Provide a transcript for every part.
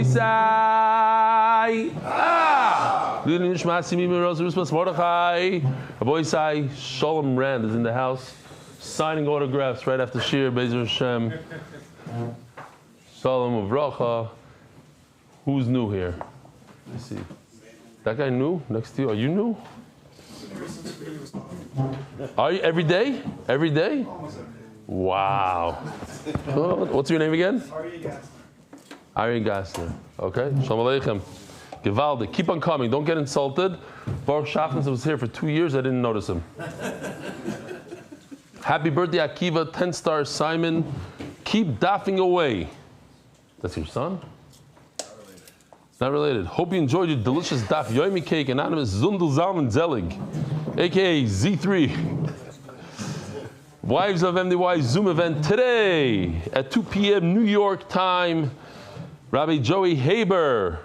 Raboisai. Raboisai, Shalom Rand is in the house, signing autographs right after Shir, Bezer Hashem. Shalom Uvracha. Who's new here? Let's see. That guy new next to you. Are you new? Are you every day? Every day? Wow. What's your name again? Ari Gassner. Okay. Shalom Aleichem. Gewaldig. Keep on coming. Don't get insulted. Baruch Schaffner was here for 2 years. I didn't notice him. Happy birthday, Akiva. 10-star Simon. Keep daffing away. That's your son? Not related. Hope you enjoyed your delicious Daf Yomi cake. Anonymous Zundel Zalman Zelig, aka Z3. Wives of MDY Zoom event today at 2 p.m. New York time. Rabbi Joey Haber.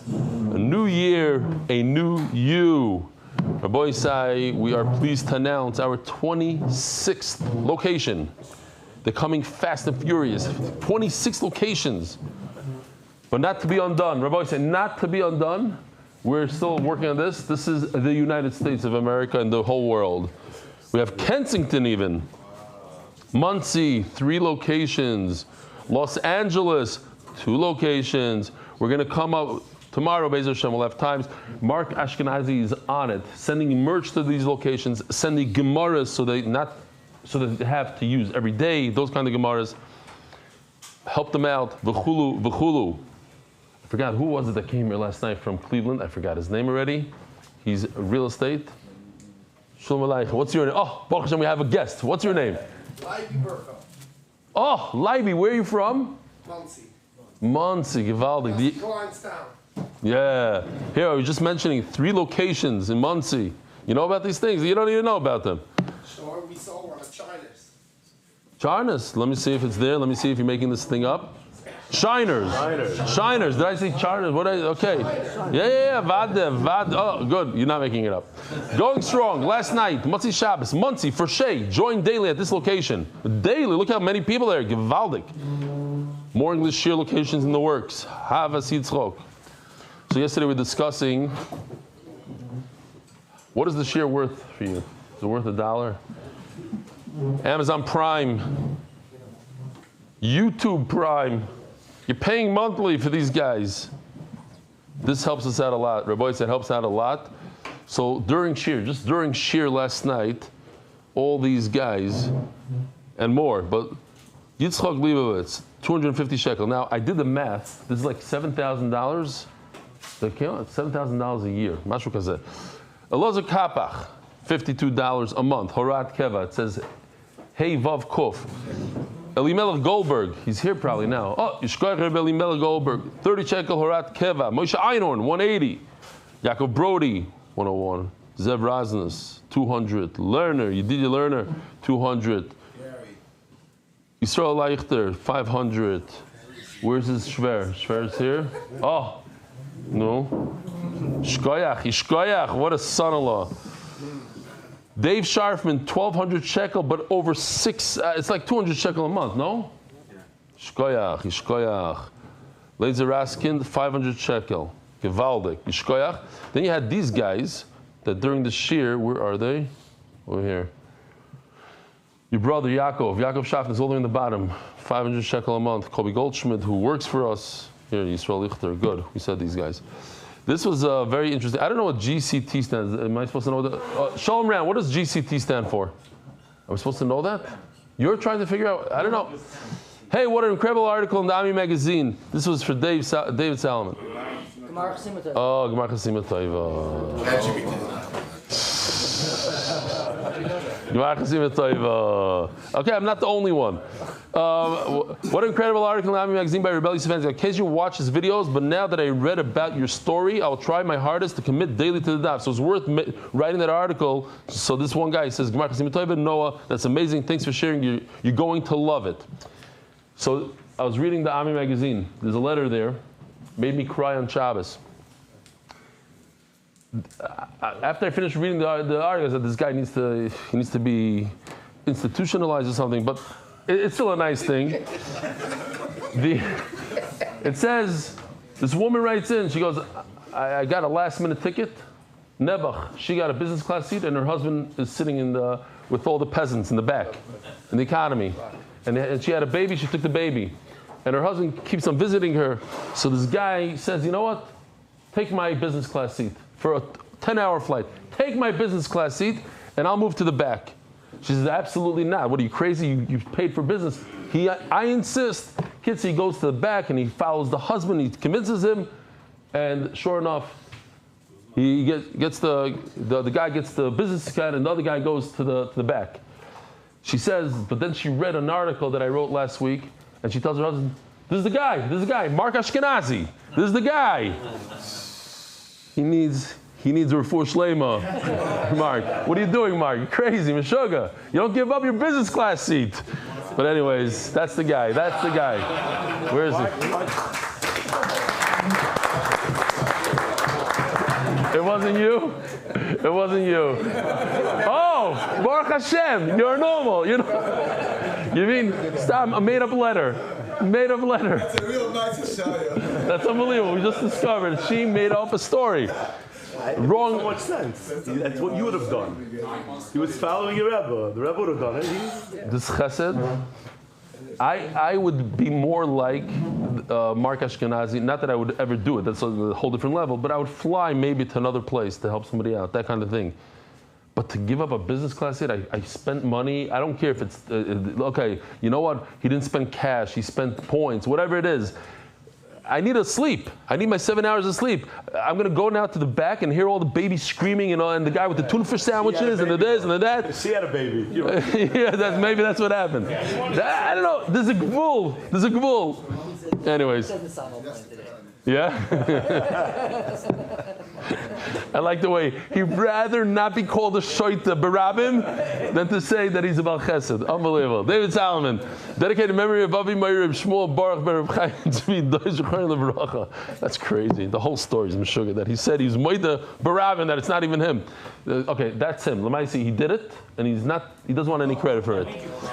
A new year, a new you. Rabbi Isai, we are pleased to announce our 26th location. They're coming fast and furious. 26 locations. But not to be undone. Rabbi said, not to be undone. We're still working on this. This is the United States of America and the whole world. We have Kensington even. Muncie, 3 locations. Los Angeles, 2 locations. We're going to come up tomorrow, Bezer Hashem, we'll have times. Mark Ashkenazi is on it, sending merch to these locations, sending Gemaras so they have to use every day, those kind of Gemaras. Help them out. V'chulu, v'chulu. I forgot, who was it that came here last night from Cleveland? I forgot his name already. He's real estate. Shalom Aleichem. What's your name? Oh, Baruch Hashem, we have a guest. What's your name? Leiby Burko. Oh, Leiby, where are you from? Muncie. Muncie, Givaldi. Kleinstown. Yeah. Here, I was just mentioning 3 locations in Muncie. You know about these things? You don't even know about them. Sure, we saw one at China's. China's. Let me see if it's there. Let me see if you're making this thing up. Shiners. Did I say Charters? Okay. Yeah. Vad. Oh, good. You're not making it up. Going strong. Last night, Motzi Shabbos, Muncie, for Shay. Join daily at this location. Daily. Look how many people there. Gewaldig. More English shir locations in the works. Havas Yitzchok. So yesterday we were discussing, what is the share worth for you? Is it worth $1? Amazon Prime, YouTube Prime. You're paying monthly for these guys. This helps us out a lot. Rabbi said helps out a lot. So during shir last night, all these guys and more, but Yitzchak Leibovitz, 250 shekel. Now I did the math. This is like $7,000. $7,000 a year. Mashu kazeh. Elazar Kapach, $52 a month. Horat Keva. It says, Hey Vav Kuf. Elimelech Goldberg. He's here probably now. Oh, Yishkoyach Rebbe Elimelech Goldberg. 30 shekel Horat Keva. Moshe Einhorn, 180. Yaakov Brody, 101. Zev Raznas, 200. Lerner, Yedidia Lerner, 200. Yisrael Leichter, 500. Where's his Shver? Shver's here? Oh. No. Ishkoyach, what a son-in-law. Dave Sharfman, 1,200 shekel, but over 6, it's like 200 shekel a month, no? Ishkoyach. Lazer Raskin, 500 shekel. Gewaldig. Ishkoyach. Then you had these guys that during the shir, where are they? Over here. Your brother Yaakov Sharfman is all the way in the bottom, 500 shekel a month. Kobe Goldschmidt, who works for us. Here, Yisrael Lichter, good. We said these guys. This was very interesting. I don't know what GCT stands. Am I supposed to know that? Shalom Ram, what does GCT stand for? Are we supposed to know that? You're trying to figure out. I don't know. Hey, what an incredible article in the Ami magazine. This was for David Salomon. Oh, Gemar Chasim Tova. Okay, I'm not the only one. What an incredible article in the Ami magazine by Eli Stefansky. In case you watch his videos, but now that I read about your story, I'll try my hardest to commit daily to the daf. So it's worth writing that article. So this one guy says, Noah, that's amazing. Thanks for sharing. You're going to love it. So I was reading the Ami magazine. There's a letter there. Made me cry on Shabbos. After I finished reading the article, I said, this guy needs to be institutionalized or something, but it's still a nice thing. It says, This woman writes in, she goes, I got a last minute ticket. Nebuch, she got a business class seat and her husband is sitting with all the peasants in the back, in the economy. And she had a baby, she took the baby. And her husband keeps on visiting her. So this guy says, you know what? Take my business class seat for a 10-hour flight. Take my business class seat and I'll move to the back. She says, absolutely not. What are you, crazy? You paid for business. I insist. He goes to the back and he follows the husband. He convinces him, and sure enough, he gets the guy gets the business card, and the other guy goes to the back. She says, but then she read an article that I wrote last week, and she tells her husband, this is the guy, Mark Ashkenazi. This is the guy. He needs a refuah shlema. Mark, what are you doing, Mark? You're crazy, Meshuggah. You don't give up your business class seat. But anyways, that's the guy. Where is he? It wasn't you? It wasn't you. Oh, Baruch Hashem, you're normal. You mean, stop, a made-up letter. It's a real nice Shaya. That's unbelievable. We just discovered she made up a story. Wrong. So much sense. That's what you would have done. He was following your Rebbe. The Rebbe would have done it. This chesed, I would be more like Mark Ashkenazi. Not that I would ever do it. That's a whole different level. But I would fly maybe to another place to help somebody out. That kind of thing. But to give up a business class seat, I spent money. I don't care if it's okay. You know what? He didn't spend cash. He spent points. Whatever it is. I need to sleep. I need my 7 hours of sleep. I'm going to go now to the back and hear all the babies screaming and the guy with the tuna fish sandwiches and the this and the that. She had a baby. Yeah, maybe that's what happened. I don't know. There's a gvul. Anyways. Yeah? I like the way he'd rather not be called a shoita barabim than to say that he's a Baal Chesed. Unbelievable. David Solomon, dedicated memory of Avi Meir Shmuel Baruch Ben Reb Chaim Tzvi Doish Zechron Levracha. That's crazy. The whole story is Meshuggah that he said he's Moida barabim, that it's not even him. Okay, that's him. Lamaisi, he did it, and he doesn't want any credit for it.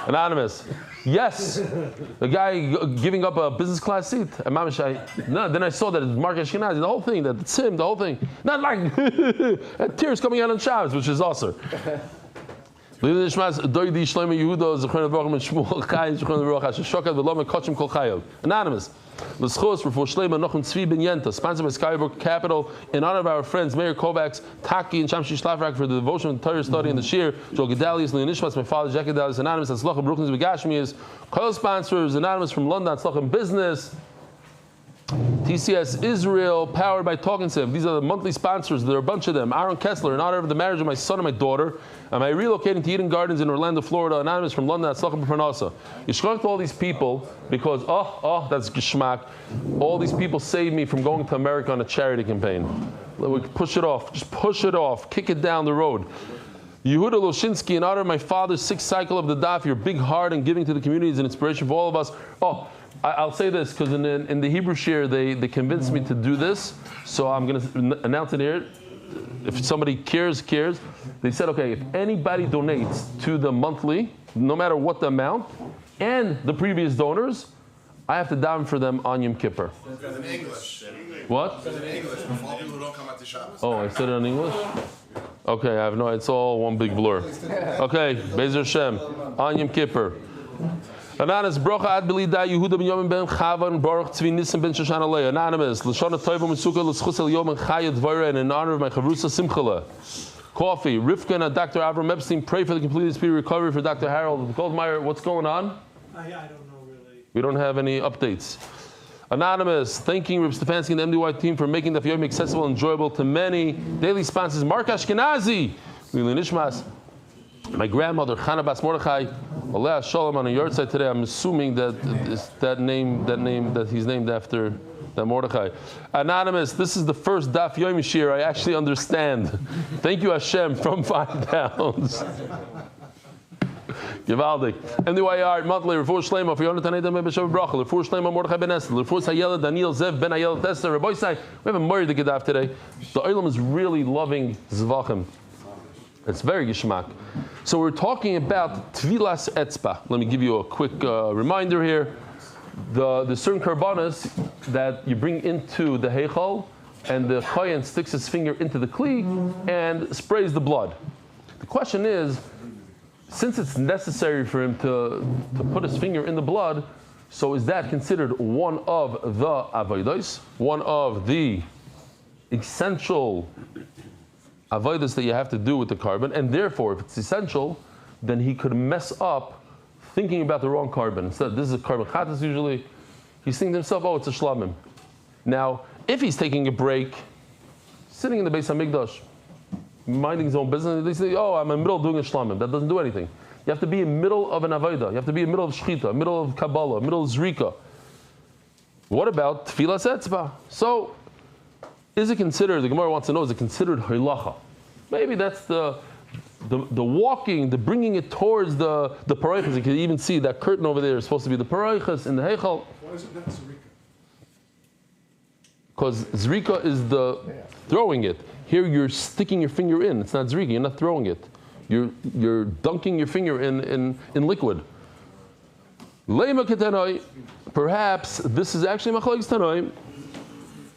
Anonymous. Yes, the guy giving up a business class seat. And then I saw that it's Mark Ashkenazi, the whole thing, that it's him, the whole thing. Not like and tears coming out on Shabbos, which is also. Anonymous, L'schus for Shleima Nochem Tzvi Ben Yenta, sponsored by Skybrook Capital, in honor of our friends Meir Kovacs, Taki, and Shamshi Shlafrak for the devotion and Torah study and the Shir, Joel Gedalius, Leonishmas, my father, Jack Gedalius, Anonymous, Atzlochem Brooklyn's Begashmias, co-sponsors, Anonymous from London, Atzlochem Business, TCS Israel, powered by Talking Sim. These are the monthly sponsors. There are a bunch of them. Aaron Kessler, in honor of the marriage of my son and my daughter. Am I relocating to Eden Gardens in Orlando, Florida? Anonymous from London, Atzlochem Parnasa. Yishkach to all these people because, that's geschmack. All these people saved me from going to America on a charity campaign. We push it off. Just push it off. Kick it down the road. Yehuda Loshinsky, in honor of my father's 6th cycle of the Daf, your big heart and giving to the community is an inspiration for all of us. I'll say this because in the Hebrew shir they convinced me to do this, so I'm going to announce it here. If somebody cares. They said, okay, if anybody donates to the monthly, no matter what the amount, and the previous donors, I have to daven for them on Yom Kippur. In English. What? In English. For all people who don't come out to Shabbos. Oh, I said it in English? Okay, I have no. It's all one big blur. Okay, Bezer Hashem on Yom Kippur. Anonymous, Brocha Ad Belida Yehuda Ben Yom Ben Chavan Baruch Tzvi Nissen Ben Shoshana Leah. Anonymous, L'shana Tova Mesuka L'schus El Yom Ben Chaya Dvara, and in honor of my Chavrusa Simchala. Coffee, Rivka and Dr. Avram Epstein, pray for the complete speedy recovery for Dr. Harold Goldmeyer. What's going on? I don't know really. We don't have any updates. Anonymous, thanking Reb Stefansky and the MDY team for making Daf Yomi accessible and enjoyable to many. Daily sponsors, Mark Ashkenazi, Lili Nishmas, my grandmother, Chana Bas Mordechai, Aleh Shalom on a yard site today. I'm assuming that he's named after that Mordechai. Anonymous, this is the first Daf Yomi shir I actually understand. Thank you, Hashem, from £5. Givaldik. MDYR monthly refuah shleima for Yonatan Edom Ben B'Shav Bracha. Refuah shleima Mordechai Ben Esther. Refuah Hayela Daniel Zev Ben Hayela Esther. Rabbi Sai, we have a Mori to Gedaf today. The Olam is really loving Zevachim. It's very geschmack. So we're talking about Tvilas Etzba. Let me give you a quick reminder here. The certain karbanas, that you bring into the heichal, and the kohen sticks his finger into the kli and sprays the blood. The question is, since it's necessary for him to put his finger in the blood, so is that considered one of the avodos, one of the essential avodos that you have to do with the carbon? And therefore, if it's essential, then he could mess up thinking about the wrong carbon. Instead, this is a carbon chatas usually. He's thinking to himself, oh, it's a shlamim. Now, if he's taking a break, sitting in the Beis HaMikdash, minding his own business, they say, oh, I'm in the middle of doing a shlamim. That doesn't do anything. You have to be in the middle of an avodah. You have to be in the middle of shchita, middle of Kabbalah, middle of zrika. What about tfilas etzba? So, is it considered, the Gemara wants to know, is it considered hilacha? Maybe that's the walking, the bringing it towards the paroichas. You can even see that curtain over there is supposed to be the paroichas in the heichal. Why is it not Zerika? Because zrika is the throwing it. Here you're sticking your finger in. It's not zrika. You're not throwing it. You're dunking your finger in liquid. Leima ketanoi. Perhaps this is actually machlokes tanoi.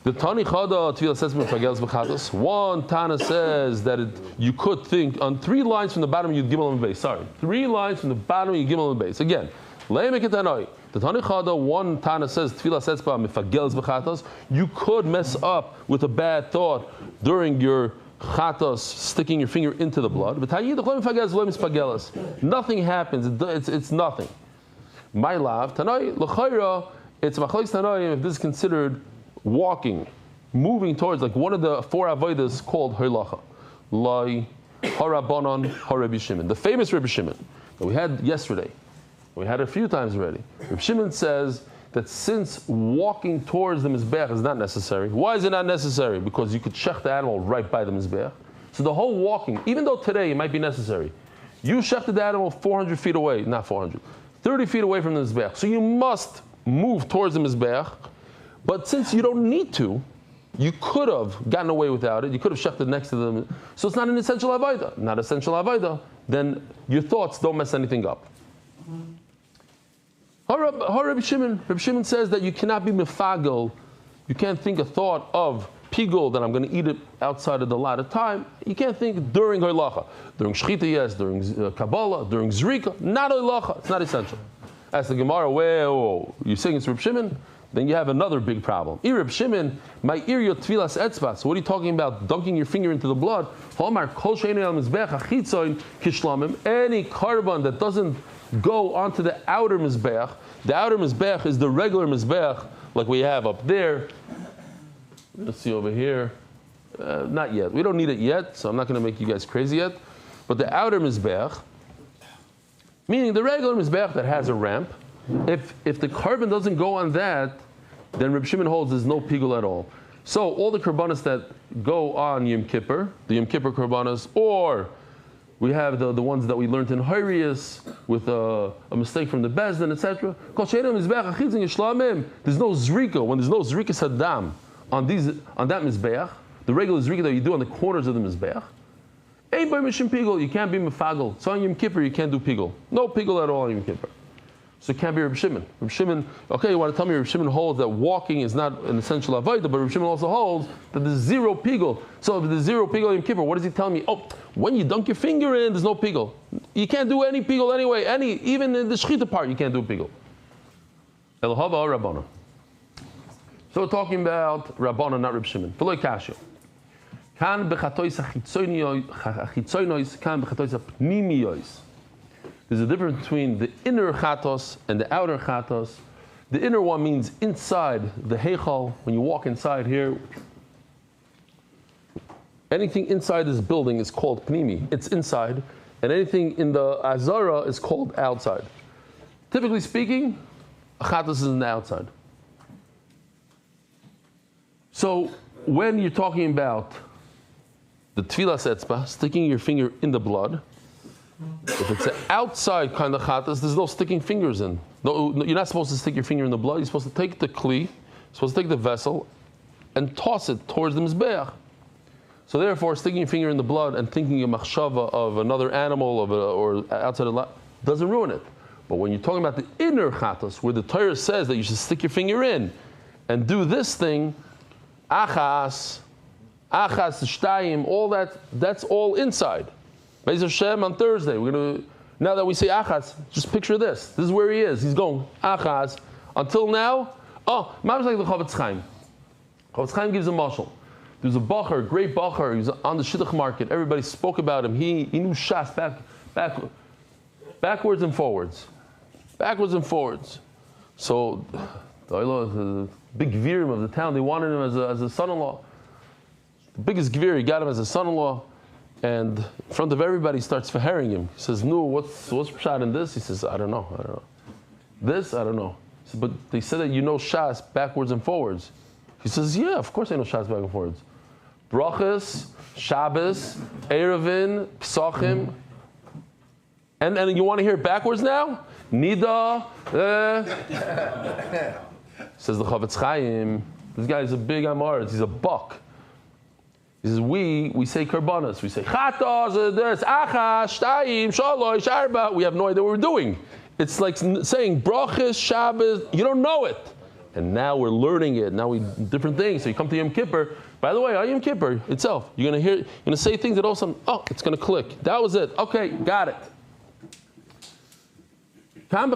The Tani Chada Tvila says Mefageles B'chatos. One Tana says that you could think on 3 lines from the bottom of Yud Gimel and Beis. Sorry, 3 lines from the bottom of Yud Gimel and Beis. Again, Leima ketanoi. The Tani Chada, one Tana says Tvila says Mefageles B'chatos. You could mess up with a bad thought during your chatos, sticking your finger into the blood. But nothing happens. It's nothing. My love, Tanoi L'chayra. It's machlokes Tanoi if this is considered walking, moving towards, like one of the 4 avodas called hilacha. Lai harabanon haRebbi Shimon, the famous Rebbi Shimon that we had yesterday. We had a few times already. Rebbi Shimon says that since walking towards the mizbeach is not necessary. Why is it not necessary? Because you could shech the animal right by the mizbeach. So the whole walking, even though today it might be necessary, you shechted the animal 400 feet away, not 400, 30 feet away from the mizbeach. So you must move towards the mizbeach. But since you don't need to, you could have gotten away without it. You could have shechted next to them. So it's not an essential avodah. Not essential avodah. Then your thoughts don't mess anything up. Rabbi Shimon says that you cannot be mefagel. You can't think a thought of pigul that I'm going to eat it outside of the lot of time. You can't think during halacha. During shchita, yes. During Kabbalah, during zrika. Not halacha. It's not essential. As the Gemara, well, you're saying it's Rabbi Shimon? Then you have another big problem. Reb Shimon, my ear tfilas etzba. So what are you talking about? Dunking your finger into the blood? Any carbon that doesn't go onto the outer mizbeach. The outer mizbeach is the regular mizbeach, like we have up there. Let's see over here. Not yet. We don't need it yet, so I'm not going to make you guys crazy yet. But the outer mizbeach, meaning the regular mizbeach that has a ramp, if the carbon doesn't go on that, then Reb Shimon holds there's no pigul at all. So all the karbanos that go on Yom Kippur, the Yom Kippur karbanos, or we have the ones that we learned in Harius with a mistake from the Bezdin, etc. There's no zrika. When there's no zrika sadam on that mizbeach, the regular zrika that you do on the corners of the mizbeach, you can't be mefagel. So on Yom Kippur you can't do pigul. No pigul at all on Yom Kippur. So it can't be Reb Shimon. Reb Shimon, okay, you want to tell me Reb Shimon holds that walking is not an essential avodah, but Reb Shimon also holds that there's 0 pigul. So if there's 0 pigul in Kippur, what does he tell me? Oh, when you dunk your finger in, there's no pigul. You can't do any pigul anyway. Even in the shchita part, you can't do pigul. Elahava or Rabbana. So we're talking about Rabbana, not Reb Shimon. V'lo kasha. Kan b'chatois achitzoynois, kan b'chatois apnimiois. There's a difference between the inner chatos and the outer chatos. The inner one means inside the heichal. When you walk inside here, anything inside this building is called pnimi. It's inside. And anything in the azara is called outside. Typically speaking, a chatos is in the outside. So when you're talking about the tfilas etzba, sticking your finger in the blood, if it's an outside kind of chatas, there's no sticking fingers in. No, you're not supposed to stick your finger in the blood. You're supposed to take the kli, you're supposed to take the vessel, and toss it towards the mizbeach. So therefore, sticking your finger in the blood and thinking a machshava of another animal or outside the lot doesn't ruin it. But when you're talking about the inner chatas, where the Torah says that you should stick your finger in, and do this thing, achas, shtayim, all that's all inside. Beis Hashem on Thursday. We're gonna, now that we say achas, just picture this. This is where he is. He's going achas. Until now, Mama's like the Chavetz Chaim. Chavetz Chaim gives a mashal. There's a bacher, great bacher. He was on the shidduch market. Everybody spoke about him. He knew shas backwards and forwards. Backwards and forwards. So the big gvirim of the town, they wanted him as a son-in-law. The biggest gvir, he got him as a son-in-law. And in front of everybody, he starts verhering him. He says, "No, what's pshat in this?" He says, I don't know. This, I don't know. He says, but they said that you know shas backwards and forwards. He says, yeah, of course I know shas back and forwards. Brachas, Shabbos, Erevin, Psachim. And you want to hear it backwards now? Nida. Says the Chavetz Chaim. This guy is a big Amaretz. He's a buck. He says, we say karbanas. We say chatos, this, achas, shtayim, shalosh, arba. We have no idea what we're doing. It's like saying brachas, Shabbos. You don't know it. And now we're learning it. Now we different things. So you come to Yom Kippur. By the way, on Yom Kippur itself, you're going to say things that all of a sudden, it's going to click. That was it. Okay, got it. If you're talking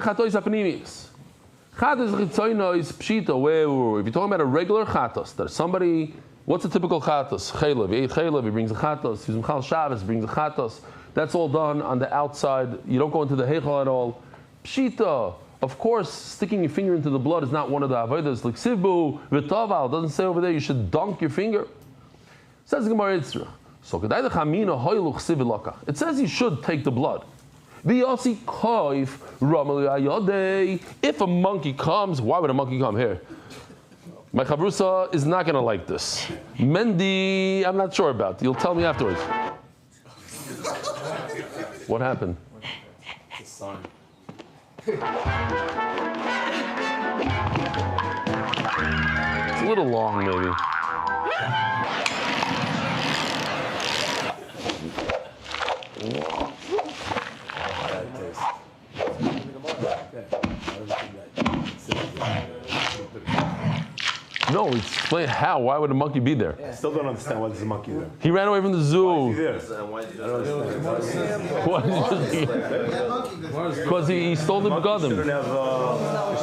about a regular chatos, that somebody, what's a typical chatos? Chaylev, he ate chaylev, he brings a chatos. He's Mchal Shabbos, brings a chatos. That's all done on the outside. You don't go into the heichal at all. Pshita, of course, sticking your finger into the blood is not one of the avodas. Like sibu, v'taval, doesn't say over there you should dunk your finger. Says the Gemara Yitzrach. So it says you should take the blood. If a monkey comes, why would a monkey come here? My chavrusa is not going to like this. Mendy, I'm not sure about. You'll tell me afterwards. What happened? It's a sign. It's a little long, maybe. No, explain how. Why would a monkey be there? I still don't understand why there's a monkey there. He ran away from the zoo. Because he stole the begadim. He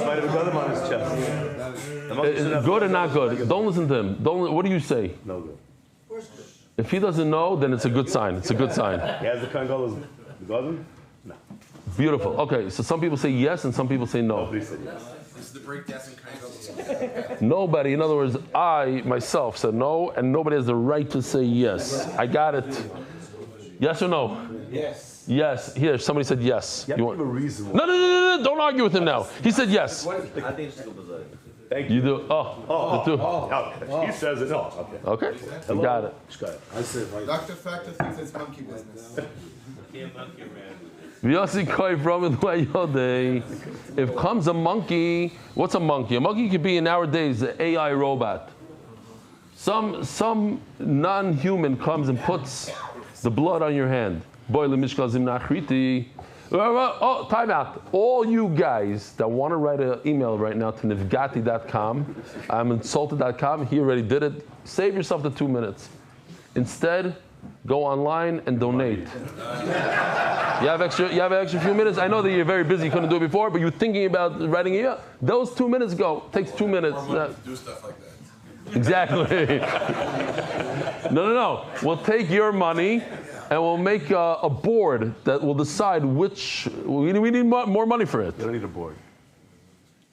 might have a begadim on his chest. Good or not good? Don't listen to him. What do you say? No good. If he doesn't know, then it's a good sign. It's a good sign. He has the kangalas begadim? No. Beautiful. Okay, so some people say yes and some people say no. Nobody said yes. This is the breakdancing kind of. Nobody, in other words, I myself said no, and nobody has the right to say yes. I got it. Yes or no? Yes. Yes. Here, somebody said yes. You have to give a reason. No. Don't argue with him now. He said yes. I think it's still bizarre. Thank you. You do. He says it. Okay. You got it. I said right. Dr. Factor thinks it's monkey business. If comes a monkey, what's a monkey? A monkey could be nowadays an AI robot. Some non-human comes and puts the blood on your hand. Oh, time out. All you guys that want to write an email right now to nivgati.com, I'm insulted.com, he already did it. Save yourself the 2 minutes. Instead, go online and donate. You have an extra few minutes. I know that you're very busy, you couldn't do it before, but you're thinking about writing an email. Those 2 minutes go. Takes 2 minutes. Do stuff like that. Exactly. No. We'll take your money and we'll make a board that will decide which. We need more money for it. You don't need a board.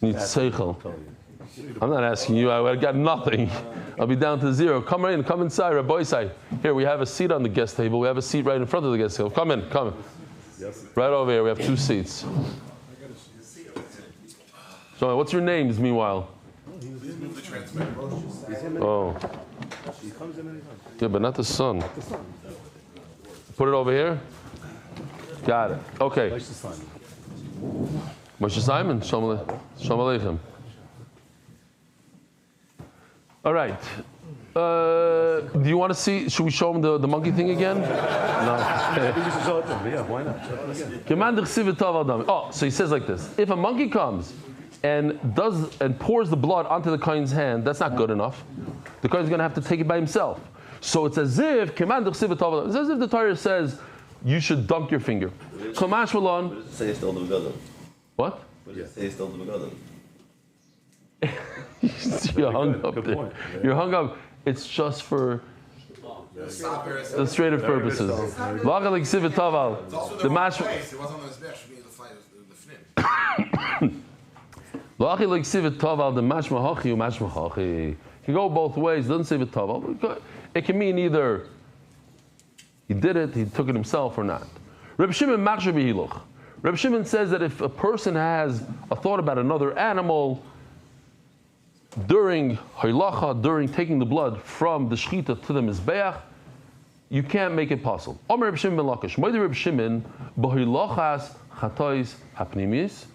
You need seichel. I'm not asking you. I got nothing. I'll be down to zero. Come inside, Rabbi Isai. Here, we have a seat on the guest table. We have a seat right in front of the guest table. Come in. Right over here. We have 2 seats. So, what's your names, meanwhile? Oh. Yeah, but not the son. Put it over here. Got it. Okay. Moshe Simon. Shalom Aleichem. All right. Do you want to see? Should we show him the monkey thing again? No. Yeah, why not? Oh, so he says like this: if a monkey comes and pours the blood onto the kohen's hand, that's not good enough. The kohen's going to have to take it by himself. So it's as if the Torah says you should dunk your finger. Say it's still the begadon. What? Say it's still the begadon. You're hung up Good there. point. You're hung up. It's just for illustrative purposes. It's also The the wrong mash. place. It wasn't on the Mizbech, should be in the fight of the fnim. It can go both ways. It doesn't say v'taval. It can mean either he did it, he took it himself, or not. Reb Shimon machshav b'hiluch. Reb Shimon says that if a person has a thought about another animal during hilacha, during taking the blood from the shechita to the mizbeach, you can't make it possible. Omer Reb Shimon ben Lakish. Moed Reb Shimon b'hilachas chatois hapnimius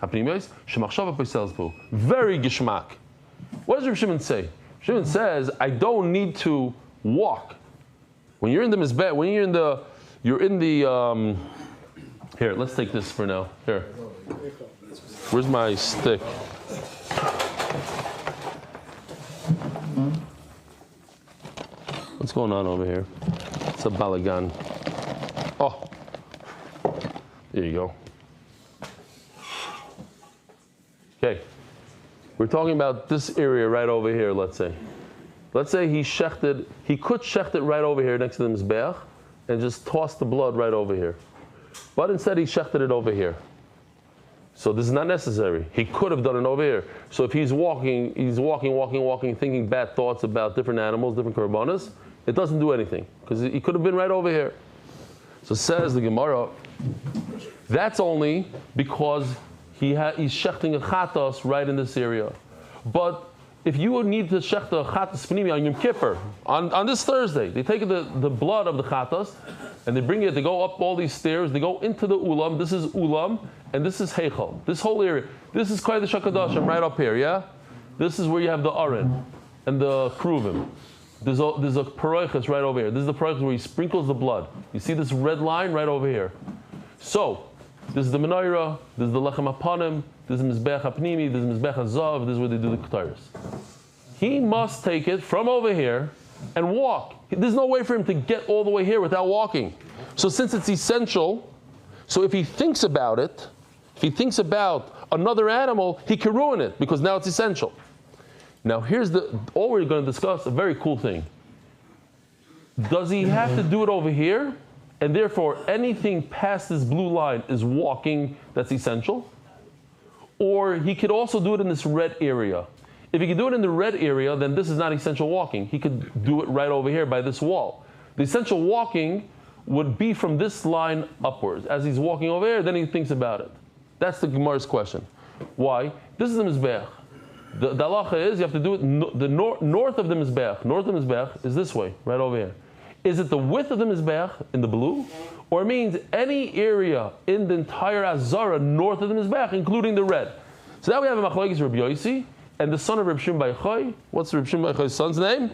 shemachshava poisels bu. Very gishmak. What does Reb Shimon say? Shimon says, I don't need to walk. When you're in the mizbeh, you're in the, here, let's take this for now. Here. Where's my stick? What's going on over here? It's a balagan. Oh, there you go. Okay. We're talking about this area right over here, let's say. Let's say he could shecht it right over here next to the mizbeach and just toss the blood right over here. But instead he shechted it over here. So this is not necessary. He could have done it over here. So if he's walking, thinking bad thoughts about different animals, different korbanos, it doesn't do anything because he could have been right over here. So says the Gemara, that's only because he's shechting a chatos right in this area. But if you would need to shech the chatos pnimi on Yom Kippur, on this Thursday, they take the blood of the chatos and they bring it, they go up all these stairs, they go into the ulam, this is ulam, and this is heichal. This whole area, this is Kodesh HaKadoshim right up here, yeah? This is where you have the aron and the kruvim. There's a paroiches right over here. This is the paroiches where he sprinkles the blood. You see this red line right over here. So, this is the menorah, this is the lechem hapanim, this is mizbech hapnimi, this is mizbech hazav, this is where they do the kataris. He must take it from over here and walk. There's no way for him to get all the way here without walking. So since it's essential, so if he thinks about it, if he thinks about another animal, he can ruin it because now it's essential. Now here's all we're going to discuss, a very cool thing. Does he have to do it over here? And therefore anything past this blue line is walking, that's essential? Or he could also do it in this red area. If he could do it in the red area, then this is not essential walking. He could do it right over here by this wall. The essential walking would be from this line upwards. As he's walking over here, then he thinks about it. That's the Gemara's question. Why? This is the Mizbeach. The halacha is you have to do it north of the Mizbeach. North of the Mizbeach is this way, right over here. Is it the width of the Mizbeach in the blue? Or it means any area in the entire Azara north of the Mizbeach, including the red. So now we have a machlokes Rabbi Yosi and the son of Reb Shimon bar Yochai. What's Reb Shimon bar Yochai's son's name?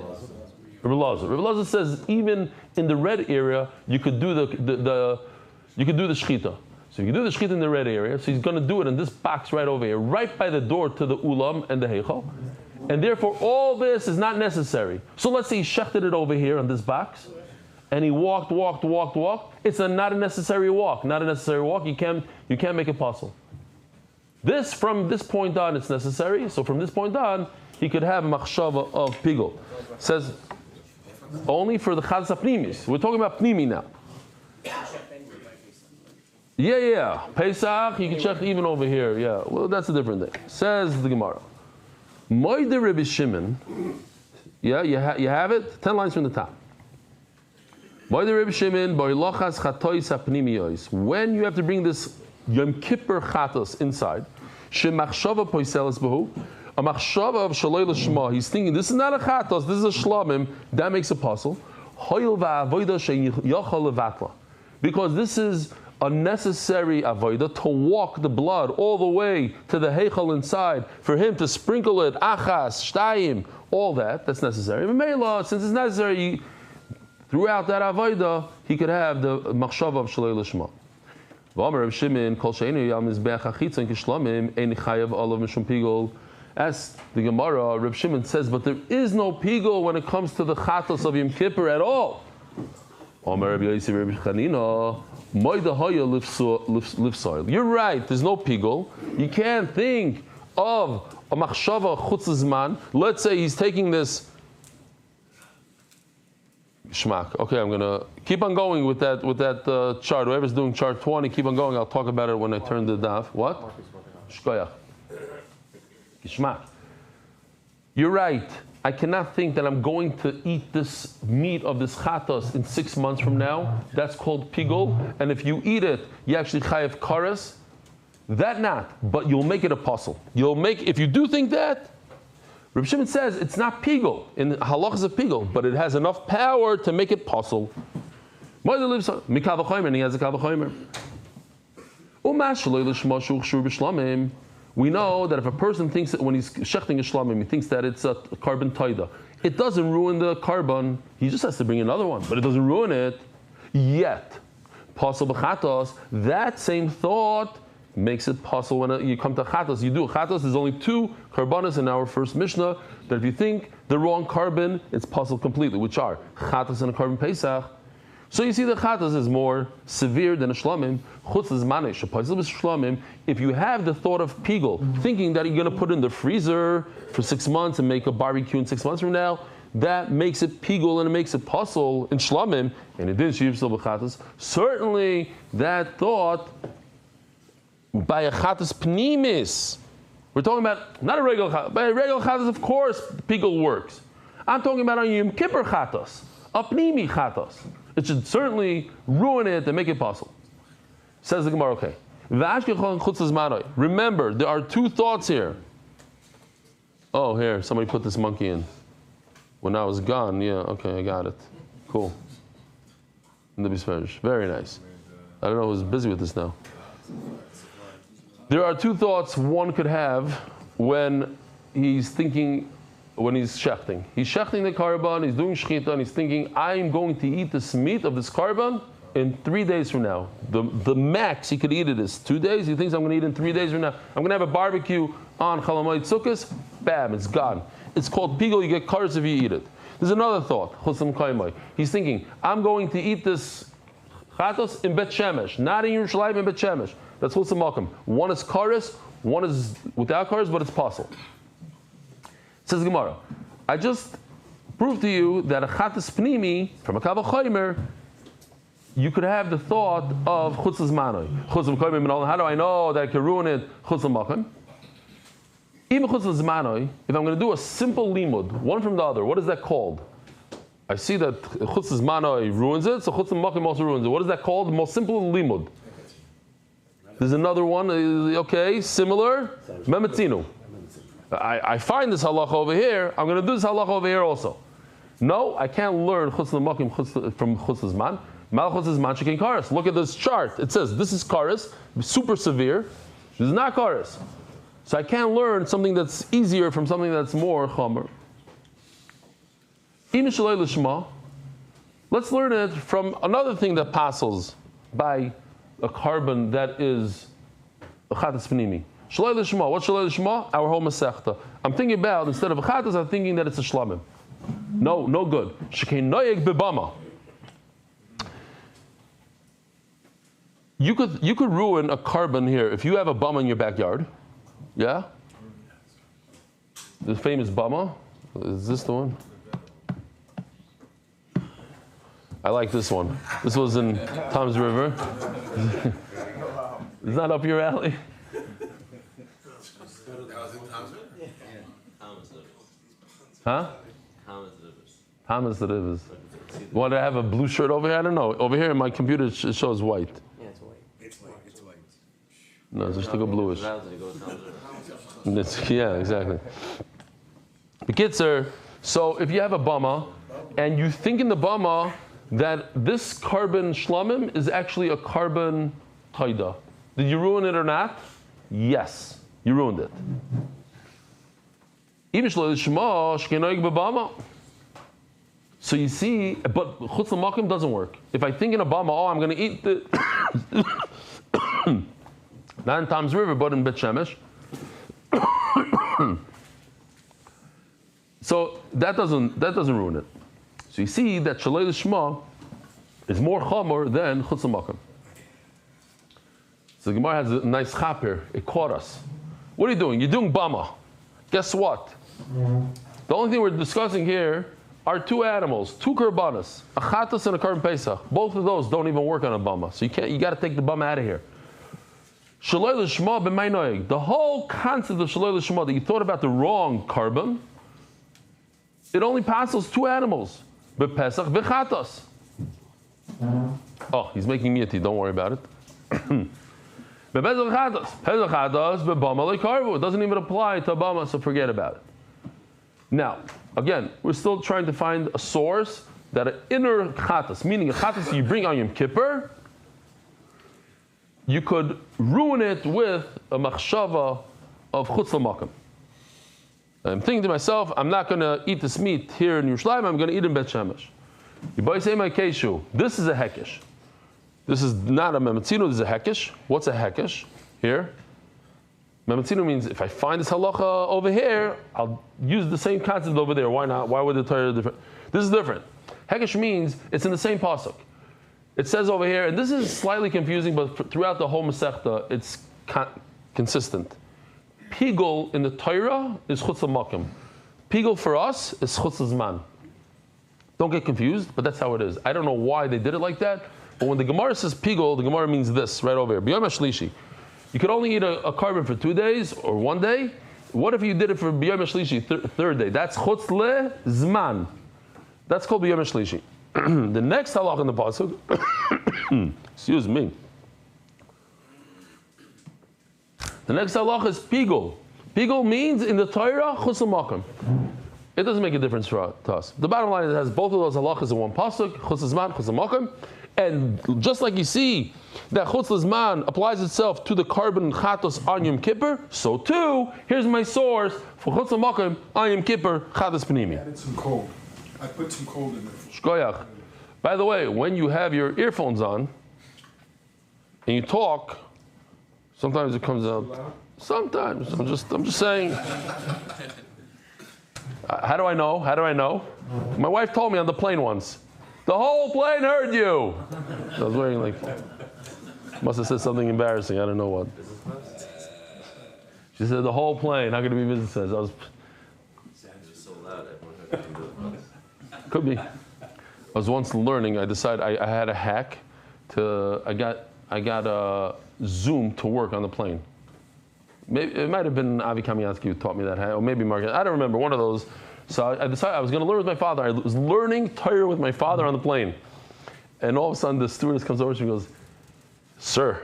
Reb Elazar. Reb Elazar says even in the red area you could do the shechita. So you can do the shechita in the red area. So he's going to do it in this box right over here, right by the door to the ulam and the heichal. And therefore all this is not necessary. So let's say he shechted it over here on this box, and he walked. It's not a necessary walk. Not a necessary walk. You can't make it possible. From this point on, it's necessary. So from this point on, he could have a machshava of pigul. Says only for the chazas pnimis. We're talking about pnimi now. Yeah. Pesach, you can check even over here. Yeah, well, that's a different thing. Says the Gemara. Moide Rebbe Shimon. Yeah, you have it. 10 lines from the top. Moide Rebbe Shimon, boilochas chatois hapnimiyos. When you have to bring this Yom Kippur chatos inside, shemachshava poiseles behu, a machshava of shaloi l'shma. He's thinking this is not a chatos, this is a shlamim. That makes a puzzle. Hoil va'avoida she'yochal levatla, because this is a necessary avoida to walk the blood all the way to the heichal inside, for him to sprinkle it, achas, shtayim, all that's necessary. But since it's necessary, throughout that avoida, he could have the machshava of shalei l'shma. V'amar Reb Shimon, kol she'enu yal mizbeach hachitzon kishlamim, ein chayav olav mishum pigol. As the Gemara, Reb Shimon says, but there is no pigol when it comes to the chatos of Yom Kippur at all. Amar Reb Yosi Reb Chanina, moida haya lifsoil. You're right, there's no pigol. You can't think of a machshava chutz zman. Let's say he's taking this shmak. Okay, I'm gonna keep on going with that chart. Whoever's doing chart 20, keep on going. I'll talk about it when I turn the daf. What? Shkoyach. Shmak. You're right. I cannot think that I'm going to eat this meat of this chatos in 6 months from now. That's called pigol. And if you eat it, you actually chayav karas. That not, but you'll make it a puzzle. If you do think that, Reb Shimon says it's not pigol. In halachas of pigol, but it has enough power to make it puzzle. And he has a kavachomer. We know that if a person thinks that when he's shechting a shlamim, he thinks that it's a carbon taida. It doesn't ruin the carbon. He just has to bring another one, but it doesn't ruin it yet. Pasul b'chatos, that same thought makes it pasul when you come to chatos. You do a chatos, there's only 2 karbanos in our first Mishnah, that if you think the wrong carbon, it's pasul completely, which are chatos and a carbon pesach. So you see the chatas is more severe than a shlamim. Chutz zmanish, a pasul b'shlamim. If you have the thought of pigol, thinking that you're going to put it in the freezer for 6 months and make a barbecue in 6 months from now, that makes it pigol and it makes it pasul in shlamim, and it didn't shiv still b'chatas. Certainly that thought by a chatas pnimis. We're talking about not a regular chatas. By a regular chatas, of course, pigol works. I'm talking about a Yom Kippur chatas, a pnimi chatas. It should certainly ruin it and make it possible. Says the Gemara, okay. Remember, there are 2 thoughts here. Oh, here, somebody put this monkey in. When I was gone, yeah, okay, I got it. Cool. Very nice. I don't know who's busy with this now. There are 2 thoughts one could have when he's thinking, when he's shechting. He's shechting the carbon, he's doing shechita, and he's thinking, I'm going to eat this meat of this carbon in 3 days from now. The max he could eat it is 2 days. He thinks I'm going to eat it in 3 days from now. I'm going to have a barbecue on Chalamoid Sukkos. Bam, it's gone. It's called pigol, you get cars if you eat it. There's another thought. He's thinking, I'm going to eat this chatos in Bet Shemesh, not in Yerushalayim, in Bet Shemesh. That's Chulsam Malkim. One is kares, one is without kares, but it's possible. Says Gemara, I just proved to you that a chatas pnimi from a kavachomer, you could have the thought of chutzas manoi. Chutzas manoi. How do I know that I can ruin it? Chutzas machem. Even chutzas manoi, if I'm going to do a simple limud, one from the other, what is that called? I see that chutzas manoi ruins it, so chutzas machem also ruins it. What is that called? The most simple limud. There's another one, okay, similar. Memetzinu. I find this halacha over here, I'm going to do this halacha over here also. No, I can't learn chutz l'makim from chutz l'zman. Mal chutz l'zman shekein kares. Look at this chart. It says this is kares, super severe. This is not kares. So I can't learn something that's easier from something that's more chomer. Im shalei l'shma. Let's learn it from another thing that passes by a carbon that is a chatas pnimi. Shalei l'shma. What's shalei l'shma? Our whole masechta. I'm thinking about, instead of a chatas, I'm thinking that it's a shlamim. No good. Shekein noyeg bebama. You could ruin a carbon here if you have a bama in your backyard. Yeah? The famous bama. Is this the one? I like this one. This was in Tom's River. Is that up your alley? Huh? Thomas the Rivers. Want to have a blue shirt over here? I don't know. Over here in my computer it shows white. Yeah, it's white. It's white. No, it's just like a bluish. Yeah, exactly. Bekitzer, so if you have a bama and you think in the bama that this carbon shlamim is actually a carbon taida, did you ruin it or not? Yes, you ruined it. So you see, but chutz l'makim doesn't work. If I think in a bama, I'm going to eat the Not in Tom's River, but in Bet Shemesh. So that doesn't ruin it. So you see that Shalei L'Shma is more Chamor than Chutz L'Makom. So the Gemara has a nice chap here. It caught us. What are you doing? You're doing Bama. Guess what? The only thing we're discussing here are two animals, two Korbanos, a Chatas and a Korban Pesach. Both of those don't even work on a Bama. So you got to take the Bama out of here. Shalei L'Shma b'may noeg. The whole concept of Shalei L'Shma, that you thought about the wrong carbon, it only passes two animals. B'Pesach, b'Chatas. Oh, he's making me a tea, don't worry about it. B'Pesach Chatas. Pesach Chatas, b'Bama le'karvu. It doesn't even apply to Bama, so forget about it. Now, again, we're still trying to find a source that an inner Chatas, meaning a Chatas you bring on Yom Kippur, you could ruin it with a machshava of chutz l'makom. I'm thinking to myself, I'm not going to eat this meat here in Yerushalayim, I'm going to eat in Bet Shemesh. This is a hekesh. This is not a mematzino, this is a hekesh. What's a hekesh? Here. Mematzino means if I find this halacha over here, I'll use the same concept over there. Why not? Why would the Torah be different? This is different. Hekesh means it's in the same pasuk. It says over here, and this is slightly confusing, but throughout the whole Masechta, it's consistent. Pigul in the Torah is chutz l'makom. Pigul for us is chutz l'zman. Don't get confused, but that's how it is. I don't know why they did it like that, but when the Gemara says pigul, the Gemara means this right over here. B'yom hashlishi. You could only eat a carbon for 2 days or 1 day. What if you did it for b'yom hashlishi, third day? That's chutz l'zman. That's called b'yom hashlishi. The next halach in the pasuk, excuse me. The next halach is pigul. Pigul means in the Torah chutz l'makom. It doesn't make a difference to us. The bottom line is it has both of those halachas in one pasuk, chutz l'zman, chutz l'makom. And just like you see that chutz l'zman applies itself to the carbon chatos on Yom Kippur, so too, here's my source for chutz l'makom on Yom Kippur, chatos pnimi. Added some cold. I put some cold in there. Shkoyach. By the way, when you have your earphones on and you talk, sometimes it comes out. Sometimes. I'm just saying. How do I know? How do I know? My wife told me on the plane once. The whole plane heard you. I was wearing must have said something embarrassing. I don't know what. She said the whole plane. How could it be business class? I was. So loud, everyone Could be. I was once learning. I decided I had a hack to. I got a Zoom to work on the plane. Maybe it might have been Avi Kamiansky who taught me that hack, or maybe Mark. I don't remember. One of those. So I decided I was going to learn with my father. I was learning Torah with my father on the plane, and all of a sudden the stewardess comes over. She goes, "Sir,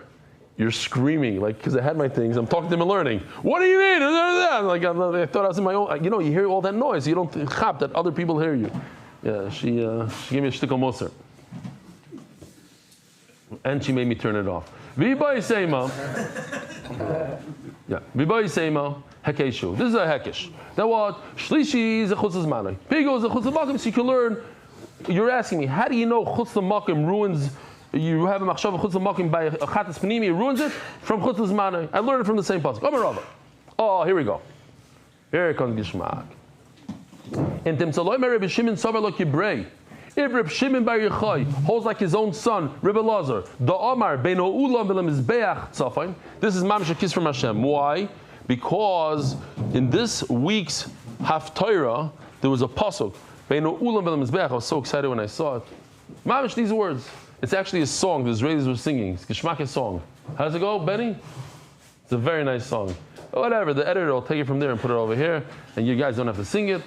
you're screaming because I had my things. I'm talking to him and learning. What do you mean?" I'm like, I thought I was in my own. You hear all that noise. You don't chap that other people hear you. Yeah, she gave me a shtickle moser. And she made me turn it off. V'ibay seima. Yeah, v'ibay seima hekeshu. This is a hekesh. Now what? Shlishi is a chutz l'zman. Pigul is a chutz l'makom. So you can learn. You're asking me, how do you know chutz l'makom ruins? You have a machshav chutz l'makom by a chatas pnimi. It ruins it from chutz l'zman. I learned it from the same pasuk. Oh, here we go. Here comes Gishmak. And Timsaloi Rabbi Shimon Savar Lo Kibrei. If Rabbi Shimon Bar Yochai holds like his own son, Rabbi Lazar, the Omar Beino Ulam V'Lemizbeach Tzafin. This is Mamish Kiss from Hashem. Why? Because in this week's Haftarah there was a pasuk Beino Ulam V'Lemizbeach. I was so excited when I saw it. Mamish, these words. It's actually a song the Israelis were singing. It's Gishmak song. How does it go, Benny? It's a very nice song. Whatever, the editor will take it from there and put it over here, and you guys don't have to sing it.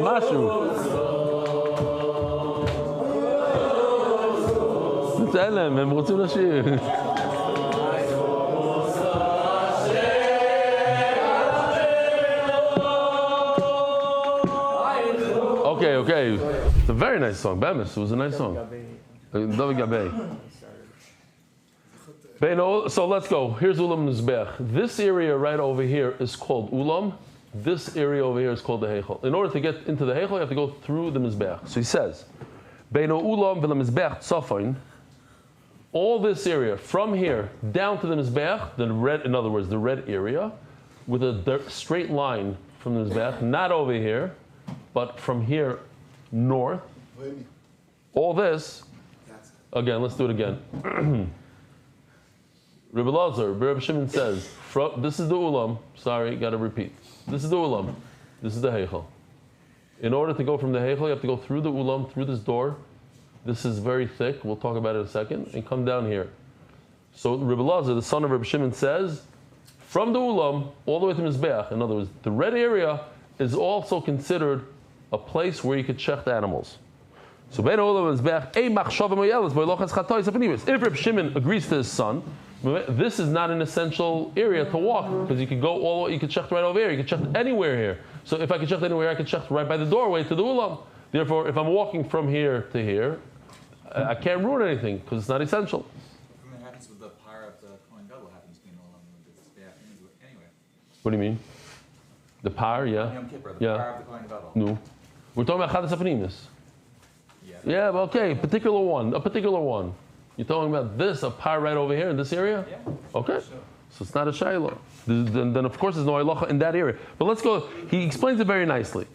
משהו. תן להם, הם רוצים לשיר. Okay. It's a very nice song. Bemis, it was a nice song. David Gabay. So let's go. Here's Ulam Mizbech. This area right over here is called Ulam. This area over here is called the Heichel. In order to get into the Heichel, you have to go through the Mizbech. So he says, Beino Ulam v'la Mizbech Tzofain. All this area, from here down to the Mizbech, the red, in other words, the red area, with a straight line from the Mizbech, not over here, but from here north. All this, again, let's do it again. Rebbe Lazar, Rebbe Shimon says, this is the Ulam. Sorry, got to repeat. This is the Ulam. This is the Heichel. In order to go from the Heichel, you have to go through the Ulam, through this door. This is very thick. We'll talk about it in a second. And come down here. So Rebbe Lazar, the son of Rebbe Shimon, says, from the Ulam all the way to Mizbeach. In other words, the red area is also considered a place where you could check the animals. So Ben Olam Mizbeach, if Rebbe Shimon agrees to his son, this is not an essential area to walk because you could go you could check right over here. You could check anywhere here. So if I could check anywhere, I could check right by the doorway to the Ulam. Therefore, if I'm walking from here to here, I can't ruin anything because it's not essential. And what happens with the power of the Kohen Gadol happens being Olam anyway. What do you mean? The power, yeah. Yom Kippur, the power of the Kohen Gadol. No. We're talking about Chadas Apnimis. Yeah, but okay, a particular one. You're talking about this, a power right over here in this area? Yeah. Okay. So it's not a shayla. Then of course there's no halacha in that area. But let's go, he explains it very nicely.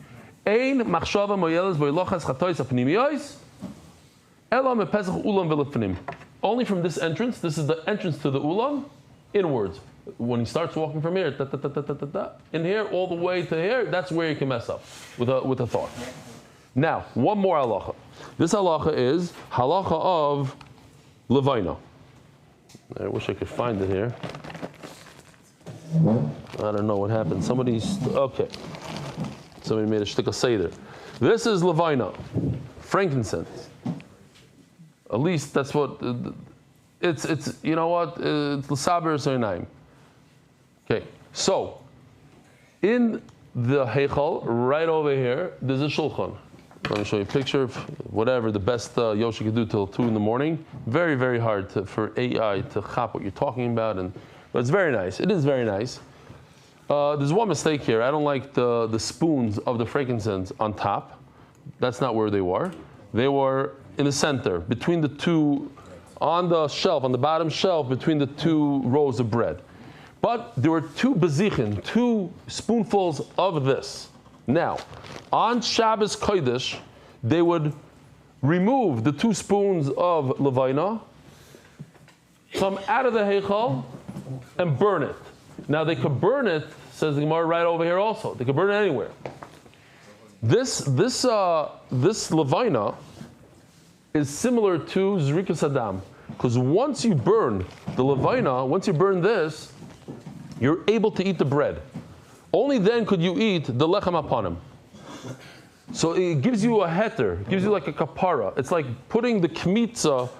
Ein machshava moyeles boilochas chatois apnimiyos ela mepesach ulam velefnim. Only from this entrance, this is the entrance to the ulam, inwards. When he starts walking from here, in here all the way to here, that's where you can mess up with a thought. Now, one more halacha. This halacha is halacha of Levina. I wish I could find it here. I don't know what happened. Somebody made a shtickle seder. This is Levina, frankincense. At least that's what it's. You know what? It's l'saber soinaim. Okay, so in the heichal, right over here, there's a shulchan. Let me show you a picture of whatever the best Yoshi could do till 2 in the morning. Very, very hard for AI to chop what you're talking about, but it's very nice. It is very nice. There's one mistake here. I don't like the spoons of the frankincense on top. That's not where they were. They were in the center, between the two, on the shelf, on the bottom shelf, between the two rows of bread. But there were 2 bezichin, 2 spoonfuls of this. Now, on Shabbos Kodesh, they would remove the 2 spoons of Levina, come out of the Heichal, and burn it. Now, they could burn it, says the Gemara right over here also. They could burn it anywhere. This Levina is similar to Zrikas Adam, because once you burn the Levina, once you burn this, you're able to eat the bread. Only then could you eat the lechem upon him. So it gives you a heter, it gives you like a kapara. It's like putting the kmitza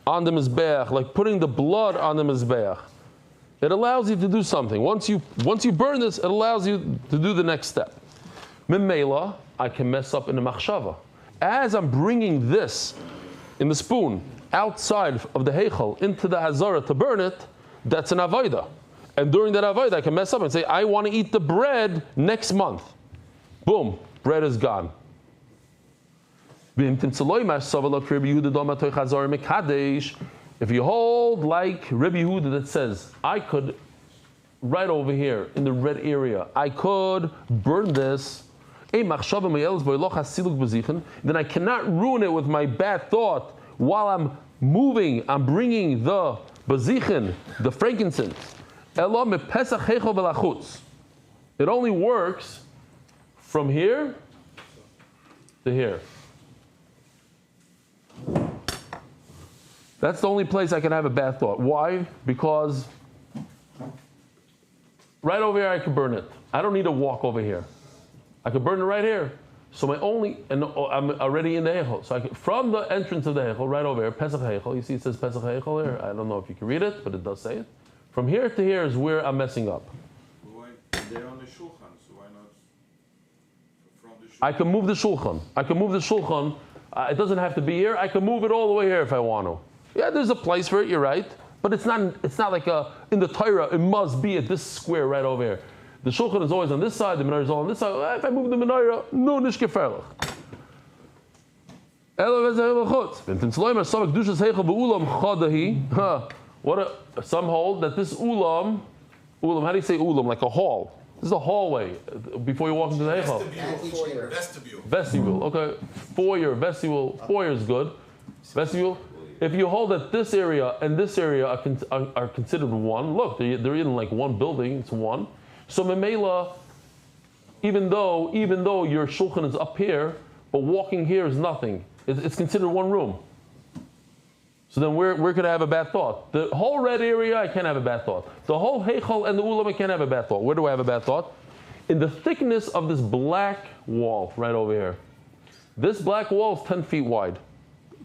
on the mizbeach, like putting the blood on the mizbeach. It allows you to do something. Once you burn this, it allows you to do the next step. Mimela, I can mess up in the machshava. As I'm bringing this in the spoon outside of the heichal into the hazara to burn it, that's an avodah. And during that avodah, I can mess up and say, I want to eat the bread next month. Boom, bread is gone. If you hold like Rebbe Yehuda that says, I could, right over here in the red area, I could burn this, then I cannot ruin it with my bad thought while I'm moving, I'm bringing the bazichin, the frankincense. It only works from here to here. That's the only place I can have a bad thought. Why? Because right over here I can burn it. I don't need to walk over here. I can burn it right here. So I'm already in the Heichel. So from the entrance of the Heichel, right over here, Pesach Heichel, you see it says Pesach Heichel here. I don't know if you can read it, but it does say it. From here to here is where I'm messing up. They're on the shulchan, so why not from the shulchan? I can move the shulchan. It doesn't have to be here. I can move it all the way here if I want to. Yeah, there's a place for it. You're right, but it's not like in the Torah. It must be at this square right over here. The shulchan is always on this side. The menorah is all on this side. If I move the menorah, no nish gefährlich. Some hold that this ulam, how do you say ulam? Like a hall. This is a hallway before you walk into the Heichel. Vestibule. Okay. Foyer, vestibule. Foyer is good. Vestibule. If you hold that this area and this area are considered one, look, they're in like one building. It's one. So Memela, even though your shulchan is up here, but walking here is nothing. It's considered one room. So then where could I have a bad thought? The whole red area, I can't have a bad thought. The whole heichal and the ulam, I can't have a bad thought. Where do I have a bad thought? In the thickness of this black wall right over here. This black wall is 10 feet wide.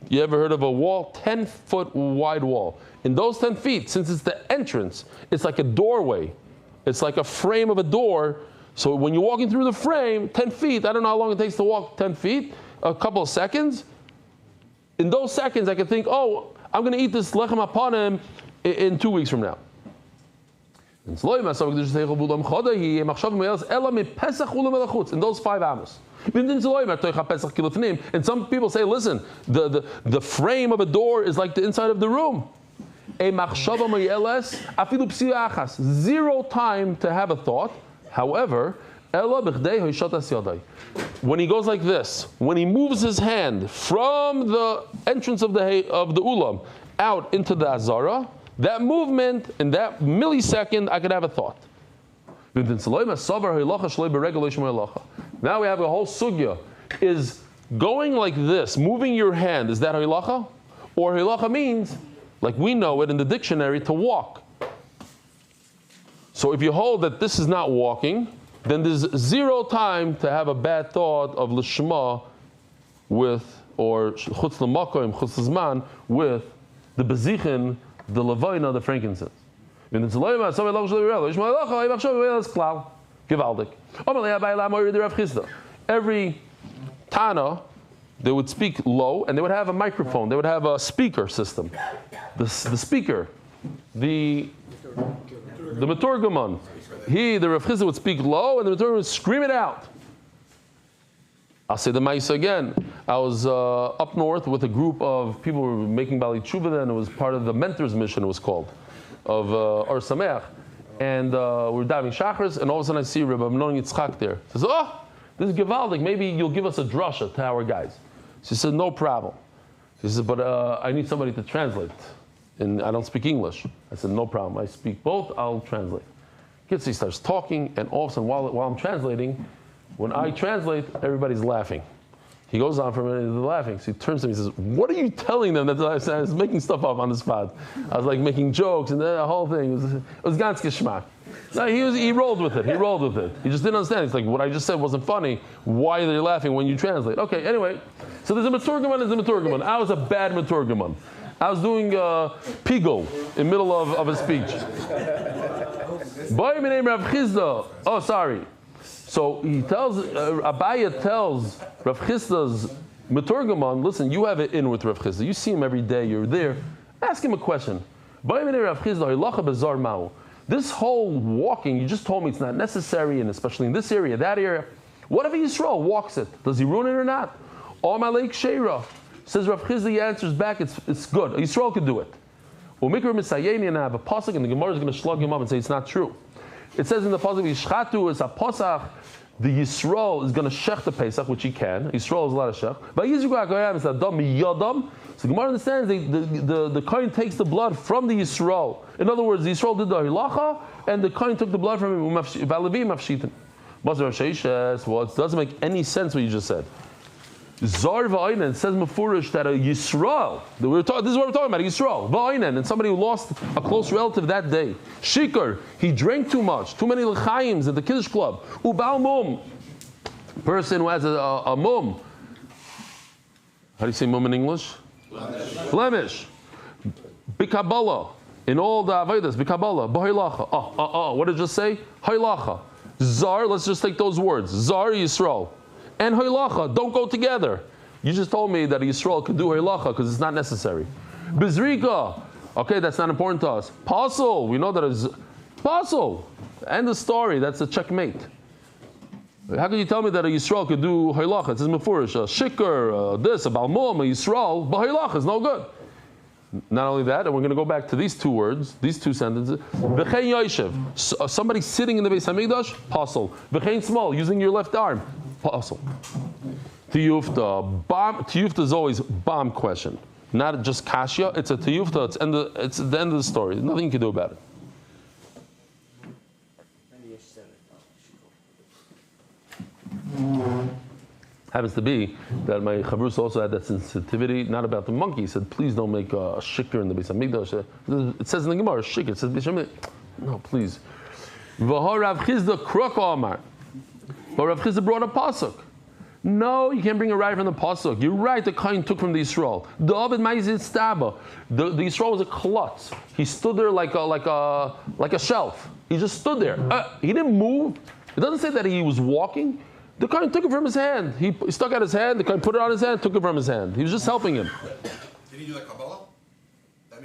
You ever heard of a wall? 10-foot wide wall. In those 10 feet, since it's the entrance, it's like a doorway. It's like a frame of a door. So when you're walking through the frame, 10 feet, I don't know how long it takes to walk 10 feet, a couple of seconds. In those seconds, I could think, oh, I'm going to eat this lechem apanim in 2 weeks from now. In those 5 amos. And some people say, listen, the frame of a door is like the inside of the room. Zero time to have a thought. However, when he goes like this, when he moves his hand from the entrance of the ulam out into the azara, that movement in that millisecond, I could have a thought. Now we have a whole sugya. Is going like this, moving your hand, is that hilacha? Or hilacha means, like we know it in the dictionary, to walk. So if you hold that this is not walking, then there's zero time to have a bad thought of lishma with, or chutz l'makom, chutz l'zman, with the bezichin, the levina, the frankincense. Every Tana, they would speak low, and they would have a microphone. They would have a speaker system. The speaker, the Meturgaman, the Rav Chisda would speak low, and the Meturgaman would scream it out. I'll say the Maisa again. I was up north with a group of people who were making Bali Tshuva then. It was part of the Mentors Mission, it was called, of Or Sameach. And we were diving Shachris, and all of a sudden I see Rabbi Amnon Yitzchak there. He says, oh, this is Gevaldik, maybe you'll give us a drasha to our guys. She said, no problem. She said, but I need somebody to translate. And I don't speak English. I said, no problem. I speak both, I'll translate. He starts talking, and all of a sudden, while I'm translating, when I translate, everybody's laughing. He goes on for a minute, they're laughing. So he turns to me and says, what are you telling them? That I was making stuff up on the spot. I was like making jokes, and the whole thing. It was ganz geschmack. No, he rolled with it. He just didn't understand. He's like, what I just said wasn't funny. Why are they laughing when you translate? Okay, anyway. So there's a Meturgaman, I was a bad Meturgaman. I was doing Pigel in the middle of a speech. Boy, my name Rav Chisda. Oh, sorry. So he tells, Abaya tells Rav Chisda's Meturgaman, listen, you have it in with Rav Chisda. You see him every day, you're there. Ask him a question. Boy, my name Rav Chisda, hilacha bezar ma'u. This whole walking, you just told me it's not necessary, and especially in this area, that area. What if Yisrael walks it? Does he ruin it or not? All my lake Sheira. Says Rav Chisda, he answers back, it's good. Yisrael could do it. Umikra misayeni, and I have a pasuk, and the Gemara is going to slug him up and say it's not true. It says in the pasuk, Yishchatu is a pasach, the Yisrael is going to shech the Pesach, which he can. Yisrael is a lot of shech. But Yisrael is adam miyadam. So the Gemara understands the Cont takes the blood from the Yisrael. In other words, the Yisrael did the hilacha, and the Cont took the blood from him. Well, it doesn't make any sense what you just said. Zar v'aynen says mefurish that a Yisrael, this is what we're talking about, a Yisrael v'aynen, and somebody who lost a close relative that day. Shikar, he drank too much, too many l'chayims at the Kiddush club. Ubal mum, Person who has a mum. How do you say mum in English? Blemish. Bikabala. In all the Avodas, Bikabala. B'hoilacha. What did it just say? Hoilacha. Zar, let's just take those words. Zar Yisrael. And Hoilacha don't go together. You just told me that Yisrael could do Hoilacha because it's not necessary. Bizrika. Okay, that's not important to us. Pasul. We know that it's Pasul. End of story. That's a checkmate. How can you tell me that a Yisrael could do Hoilacha? It says Mefurish, a Shikr, this, a Balmum, a Yisrael, but Hoilacha is no good. Not only that, and we're going to go back to these two words, these two sentences. V'chein Yoshev, somebody sitting in the Beis Hamikdash, Pasul. V'chein Small, using your left arm, Pasul. Tiyufta is always bomb question. Not just Kashya, it's a Tiyufta, it's the end of the story. There's nothing you can do about it. Happens to be that my Chavrus also had that sensitivity, not about the monkey. He said, please don't make a shikr in the Beis Hamikdash. It says in the Gemara, shikr. It says Beis Hamikdash. No, please. V'ho Rav Chizda krok Omar. But Rav Chizda brought a pasuk. No, you can't bring a right from the pasuk. You're right, the Cont took from the Yisrael. The Ovid Ma'izid Staba. The Yisrael was a klutz. He stood there like a shelf. He just stood there. He didn't move. It doesn't say that he was walking. The Kohen took it from his hand. He stuck out his hand. The Kohen put it on his hand, took it from his hand. He was just helping him. Did he do like Kabbalah?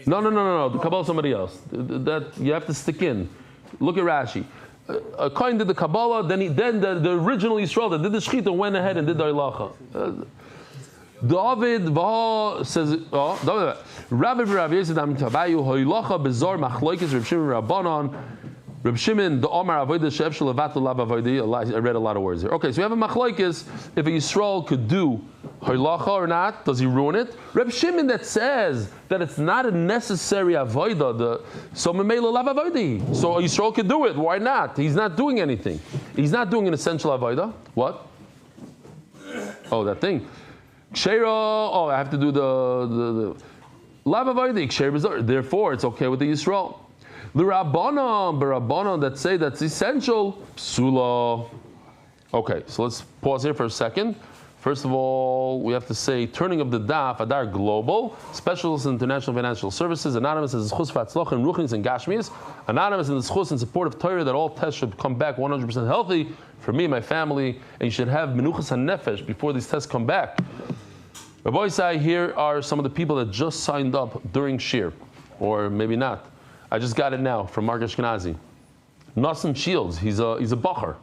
No. The Kabbalah is somebody else. That you have to stick in. Look at Rashi. A Kohen did the Kabbalah, then the original Yisrael that did the Shechita went ahead and did the Ilacha. David says, Rabbi Yosef Dam Tabayu Hoilacha Bezor Machloikis Reb Shimon Rabbanon. Reb Shimon, the Omar Avodah Shev Shalavat Lav Avodah. I read a lot of words here. Okay, so we have a machlokes. If a Yisrael could do Hoilacha or not, does he ruin it? Reb Shimon that says that it's not a necessary avodah. So Memela Lav Avodah. So a Yisrael could do it. Why not? He's not doing anything. He's not doing an essential avodah. What? Oh, that thing. Kshera. Oh, I have to do the Lav Avodah. Kshera. Therefore, it's okay with the Yisrael. The Rabbanon that say that's essential, psula. Okay, so let's pause here for a second. First of all, we have to say, turning of the daf, Adar Global, Specialist International Financial Services, Anonymous in the Schus Fatzloch and Ruchnis and Gashmias, Anonymous in the Schus in support of Torah that all tests should come back 100% healthy for me and my family, and you should have Menuchas HaNefesh before these tests come back. Rabbi Isai, here are some of the people that just signed up during Shir, or maybe not. I just got it now from Mark Ashkenazi. Nassim Shields, he's a bacher.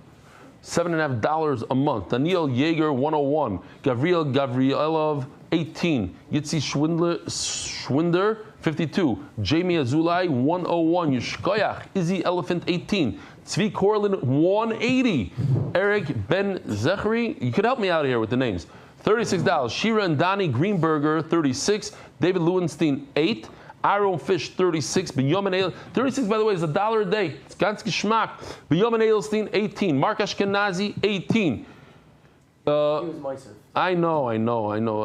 $7.50 a month. Daniel Yeager, 101. Gavrielov, 18. Yitzi Schwinder, 52. Jamie Azulai, 101. Yushkoyach, Izzy Elephant, 18. Tzvi Korlin, 180. Eric Ben Zechri, you could help me out here with the names. $36. Shira and Donnie Greenberger, 36. David Lewenstein, 8. Aaron Fish, 36. Binyamin El, 36, by the way, is $1 a day. It's ganz geschmack. Binyamin Edelstein, 18. Mark Ashkenazi, 18. He was myself. I know.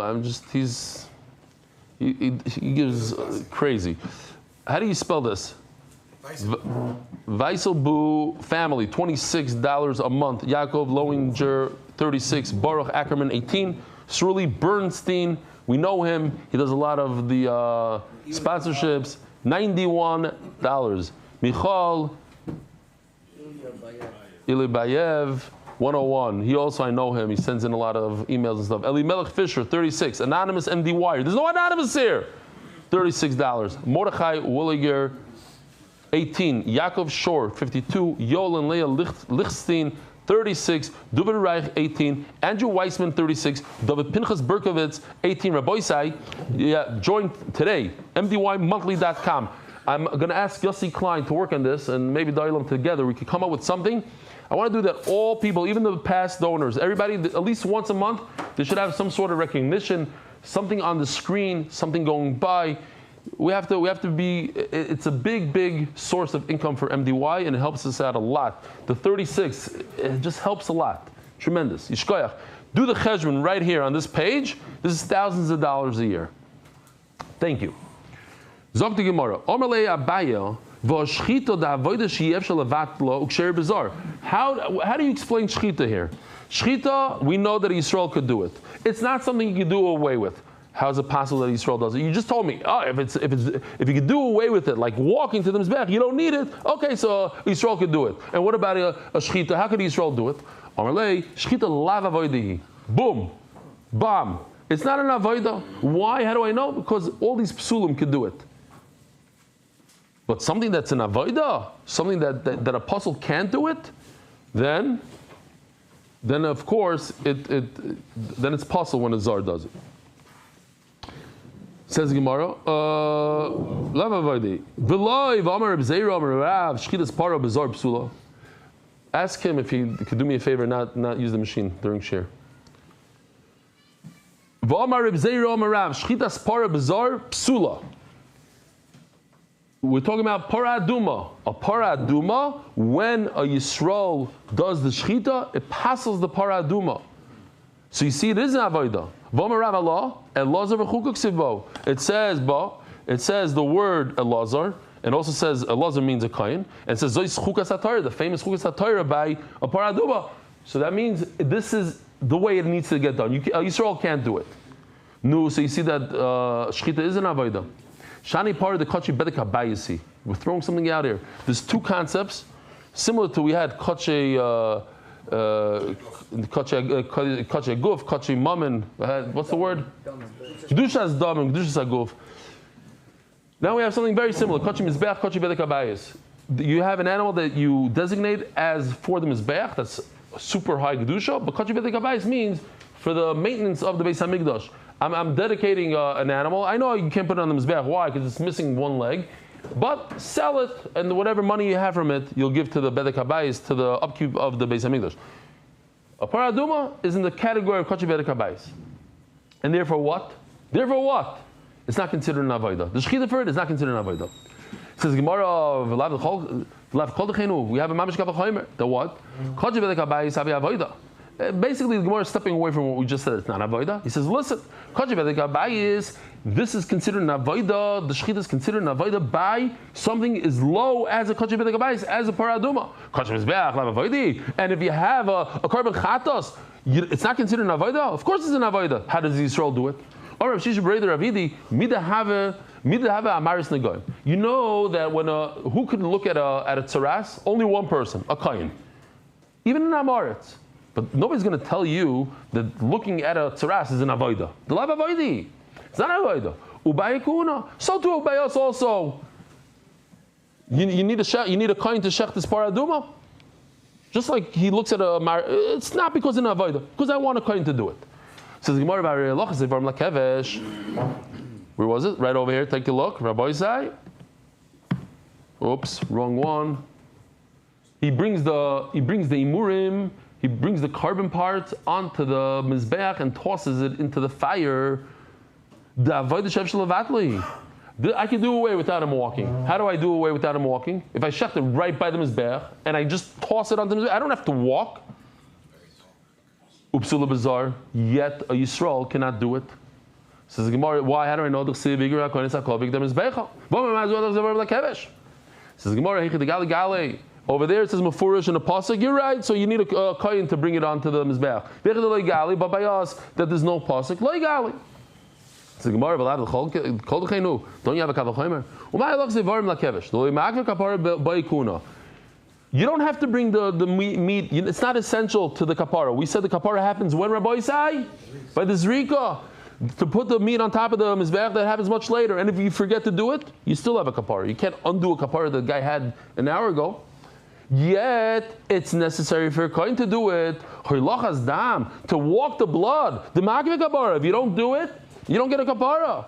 I'm just, he gives crazy. How do you spell this? Weiselbu family, $26 a month. Yaakov Lowinger, 36. Baruch Ackerman, 18. Sruli Bernstein, we know him. He does a lot of the sponsorships. $91. Michal Ilibayev, 101. He also, I know him. He sends in a lot of emails and stuff. Elimelech Fisher, 36. Anonymous MDY. There's no anonymous here. $36. Mordechai Williger, 18. Yaakov Shore, 52. Yol and Leah Lichstein, 36. David Reich, 18. Andrew Weissman, 36. David Pinchas Berkovitz, 18. Rabbi Isai, join today. MDYmonthly.com. I'm going to ask Yossi Klein to work on this, and maybe Dailam together we could come up with something. I want to do that all people, even the past donors, everybody, at least once a month, they should have some sort of recognition, something on the screen, something going by. We have to be, it's a big source of income for MDY, and it helps us out a lot. The 36, it just helps a lot. Tremendous. Yishkoyach. Do the cheshbon right here on this page. This is thousands of dollars a year. Thank you. Zok the Gemara. Omerlei Abaye, V'ashchita da'avoda sheyev shalavatlo uksher bizar. How do you explain shchita here? Shchita, we know that Yisrael could do it. It's not something you can do away with. How is it possible that Yisrael does it? You just told me, if you could do away with it, like walking to the mizbech, you don't need it. Okay, so Yisrael could do it. And what about a shchita? How could Yisrael do it? Amarlei shchita lav avodihi. Boom, bam. It's not an avodah. Why? How do I know? Because all these psulim could do it. But something that's an avodah, something that a apostle can't do it, then of course then it's possible when a zar does it. Says Gemara, lav avodah. V'loi v'amar Reb Zeira amar Rav shchitas para b'zar psula. Ask him if he could do me a favor, not use the machine during share. V'amar Reb Zeira amar Rav shchitas para b'zar psula. We're talking about para aduma. A para aduma, when a Yisrael does the shchita, it passes the para aduma. So you see, it is an avodah. V'amar Rav Allah elazar v'chukuk sivo. It says the word elazar, and also says elazar means a kohen, and it says zois chukas haTorah, the famous chukas haTorah by a para aduma. So that means this is the way it needs to get done. Yisrael can't do it. No, so you see that shchita is an avodah. Shani part of the kachi bedek habayisi. We're throwing something out here. There's two concepts similar to we had kachi guf, kachi mammon. What's the word? Kedushas dam and kedushas aguf. Now we have something very similar. Kachi mizbeach, kachi bedek habayis. You have an animal that you designate as for the mizbeach. That's super high kedusha. But kachi bedek habayis means for the maintenance of the Beis Hamikdash. I'm dedicating an animal. I know you can't put it on the mizbeach. Why? Because it's missing one leg. But sell it, and whatever money you have from it, you'll give to the bedek habayis, to the upkeep of the Beis Hamikdash. A paraduma is in the category of kachi bedek habayis, and therefore what? It's not considered an avodah. The shechita for it is not considered an avodah. It says Gemara of Lav Kol Dechenu. We have a mamish kavachomer. The what? Kachi bedek habayis havi avodah. Basically, the Gemara is stepping away from what we just said. It's not avodah. He says, listen, this is considered an avodah. The shechita is considered an avodah by something as low as a kachi bedek habayis, as a paraduma. And if you have a korban chatos, it's not considered an avodah. Of course, it's an avodah. How does Yisrael do it? You know that when who could look at a tzaras? Only one person, a kohen. Even in Amaretz. But nobody's going to tell you that looking at a tzaras is an avodah. The lav avodah. It's not an avodah. Ubayikuna. So too ubayos also. You need a kohen to shech this paraduma. Just like he looks at it's not because it's an avodah. Because I want a kohen to do it. Says Gemara Lakevesh. Where was it? Right over here. Take a look. Rabbi Isai. Oops, wrong one. He brings the imurim. He brings the carbon parts onto the mizbeach and tosses it into the fire. I can do away without him walking. How do I do away without him walking? If I shecht it right by the mizbeach and I just toss it onto the mizbeach, I don't have to walk. Upsula bizarre. Yet a Yisrael cannot do it. Says Gemara, why? How do I know? Says Gemara, over there it says mafurish in a pasuk. You're right. So you need a kohen to bring it onto the mizbeach. But by us that there's no pasuk. Loigali. Says Gemara, don't you have a kavachomer? You don't have to bring the meat. It's not essential to the kapara. We said the kapara happens when Rabbi Isai by the zrika. To put the meat on top of the mizbeach, that happens much later. And if you forget to do it, you still have a kapara. You can't undo a kapara the guy had an hour ago. Yet it's necessary for a kohen to do it. To walk the blood. The makveh kapara. If you don't do it, you don't get a kapara.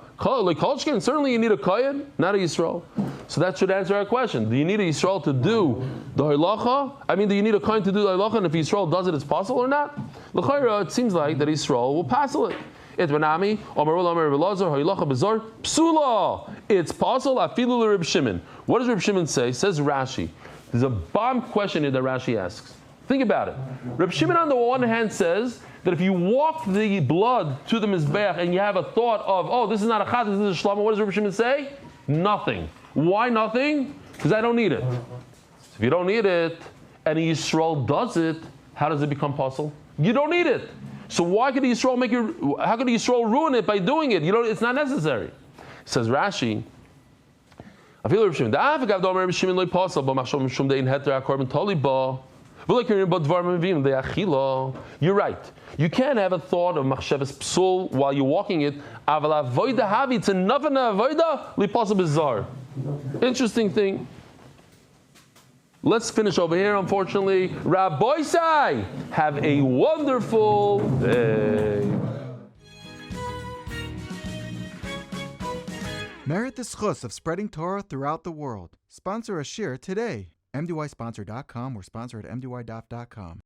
Certainly you need a kohen, not a Yisrael. So that should answer our question. Do you need a Yisrael to do the halacha? Do you need a kohen to do the halacha? And if Yisrael does it, it's possible or not? L'chayra, it seems like that Yisrael will passel it. It's Benami, Omarul Amar Belazar, Halacha Bazar, Psula. It's possible. Afilu Reb Shimon. What does Reb Shimon say? Says Rashi. There's a bomb question here that Rashi asks. Think about it. Reb Shimon on the one hand says that if you walk the blood to the mizbeach and you have a thought of, oh, this is not a chat, this is a shlama, what does Reb Shimon say? Nothing. Why nothing? Because I don't need it. If you don't need it, and a Yisrael does it, how does it become possible? You don't need it. So why could the Yisrael how could the Yisrael ruin it by doing it? It's not necessary. Says Rashi, you're right. You can have a thought of machshavas psul while you're walking it. Interesting thing. Let's finish over here, unfortunately. Rabbi Sai, have a wonderful day. Merit the schus of spreading Torah throughout the world. Sponsor a shir today. MDYsponsor.com or sponsor at MDYDaf.com.